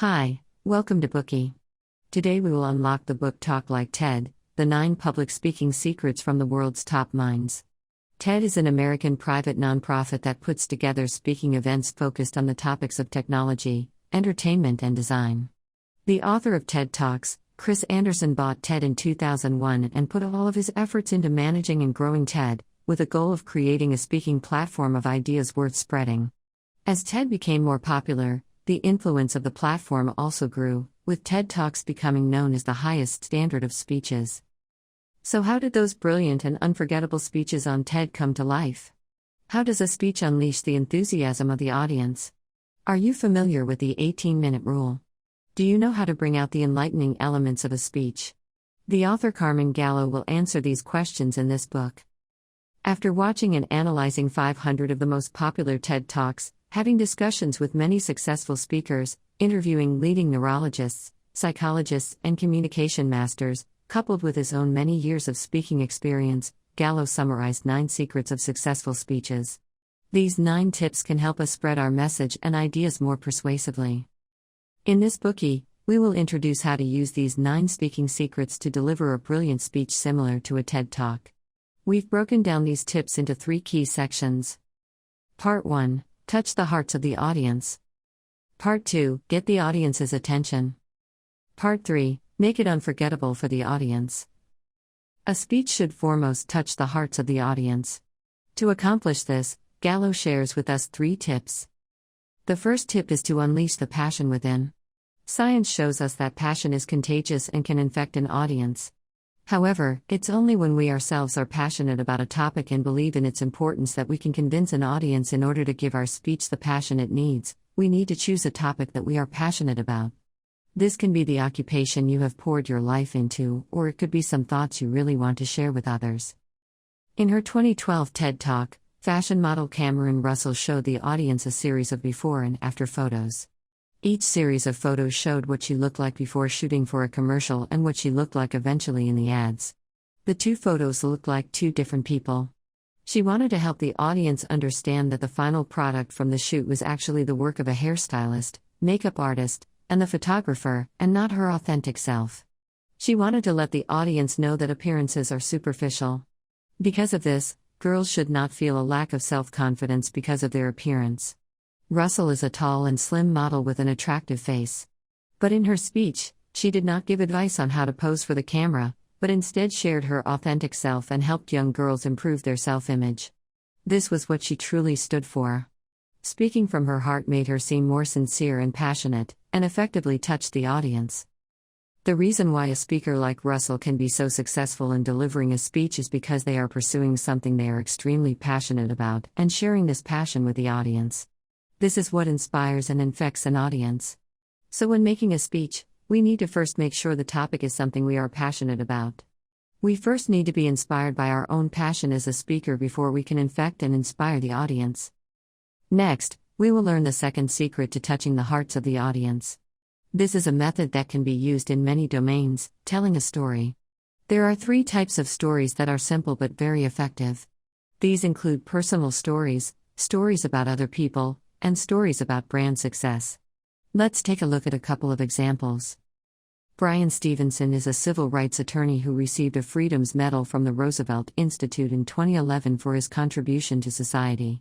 Hi, welcome to Bookey. Today we will unlock the book Talk Like TED, the 9 public speaking secrets from the world's top minds. TED is an American private nonprofit that puts together speaking events focused on the topics of technology, entertainment, and design. The author of TED Talks, Chris Anderson, bought TED in 2001 and put all of his efforts into managing and growing TED, with a goal of creating a speaking platform of ideas worth spreading. As TED became more popular, the influence of the platform also grew, with TED Talks becoming known as the highest standard of speeches. So how did those brilliant and unforgettable speeches on TED come to life? How does a speech unleash the enthusiasm of the audience? Are you familiar with the 18-minute rule? Do you know how to bring out the enlightening elements of a speech? The author Carmine Gallo will answer these questions in this book. After watching and analyzing 500 of the most popular TED Talks, having discussions with many successful speakers, interviewing leading neurologists, psychologists, and communication masters, coupled with his own many years of speaking experience, Gallo summarized 9 secrets of successful speeches. These 9 tips can help us spread our message and ideas more persuasively. In this Bookey, we will introduce how to use these 9 speaking secrets to deliver a brilliant speech similar to a TED Talk. We've broken down these tips into 3 key sections. Part 1. Touch the hearts of the audience. Part 2. Get the audience's attention. Part 3. Make it unforgettable for the audience. A speech should foremost touch the hearts of the audience. To accomplish this, Gallo shares with us 3 tips. The first tip is to unleash the passion within. Science shows us that passion is contagious and can infect an audience. However, it's only when we ourselves are passionate about a topic and believe in its importance that we can convince an audience. In order to give our speech the passion it needs, we need to choose a topic that we are passionate about. This can be the occupation you have poured your life into, or it could be some thoughts you really want to share with others. In her 2012 TED Talk, fashion model Cameron Russell showed the audience a series of before and after photos. Each series of photos showed what she looked like before shooting for a commercial and what she looked like eventually in the ads. The 2 photos looked like 2 different people. She wanted to help the audience understand that the final product from the shoot was actually the work of a hairstylist, makeup artist, and the photographer, and not her authentic self. She wanted to let the audience know that appearances are superficial. Because of this, girls should not feel a lack of self-confidence because of their appearance. Russell is a tall and slim model with an attractive face. But in her speech, she did not give advice on how to pose for the camera, but instead shared her authentic self and helped young girls improve their self-image. This was what she truly stood for. Speaking from her heart made her seem more sincere and passionate, and effectively touched the audience. The reason why a speaker like Russell can be so successful in delivering a speech is because they are pursuing something they are extremely passionate about and sharing this passion with the audience. This is what inspires and infects an audience. So when making a speech, we need to first make sure the topic is something we are passionate about. We first need to be inspired by our own passion as a speaker before we can infect and inspire the audience. Next, we will learn the second secret to touching the hearts of the audience. This is a method that can be used in many domains, telling a story. There are 3 types of stories that are simple but very effective. These include personal stories, stories about other people, and stories about brand success. Let's take a look at a couple of examples. Brian Stevenson is a civil rights attorney who received a Freedom's Medal from the Roosevelt Institute in 2011 for his contribution to society.